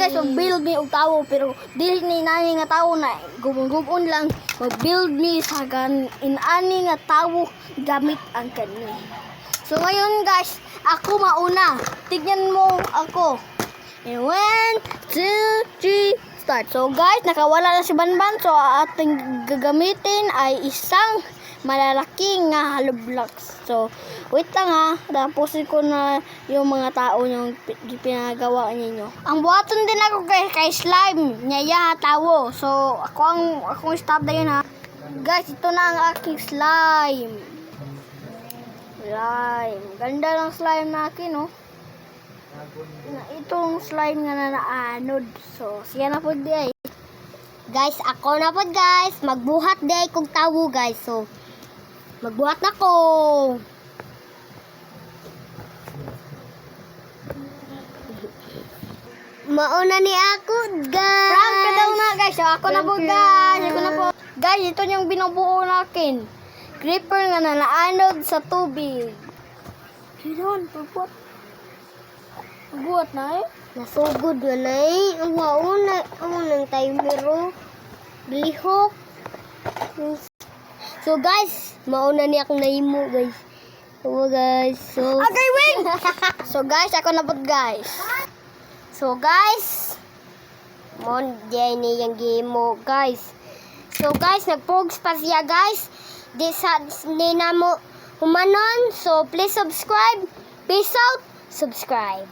guys, mag-build me og tawo pero dili ni nani nga tawo na gubon lang. Mag-build me sa inani nga tawo gamit ang kani. So ngayon guys, ako mauna. Tignan mo ako. And 1, 2, 3, start. So guys, nakawala na si Banban. So ating gagamitin ay isang malalaking nga hollow blocks. So wait lang ha. Tapusin ko na yung mga tao yung pinagawa ninyo. Ang buhaton din ako guys kay slime. Nyaya tawo. So akong stop na yun ha. Guys, ito na ang aking slime. Slime. Ganda ng slime na akin, no? Itong slime nga na naanod. So, siya na po di. Guys, ako na po guys. Magbuhat di kung tawo guys. So, magbuhat na ko. Mauna ni ako guys. Prank ka daw na guys. So, ako na po guys. Ako na po. Guys, ito yung binubuo nakin. Creeper nga na naanod sa tubig. Sinon, pagbuhat. Pagbuhat na eh. Nasugod na eh. Ang wauna. Ang unang timer. Bilihok. So guys, mauna niya akong naimo guys. So guys, so... Agay wing! So guys, ako na po guys. So guys, mon diyan niyang game mo guys. So guys, nag-pogs pa siya guys. Di na mo humanon. So please subscribe. Peace out. Subscribe.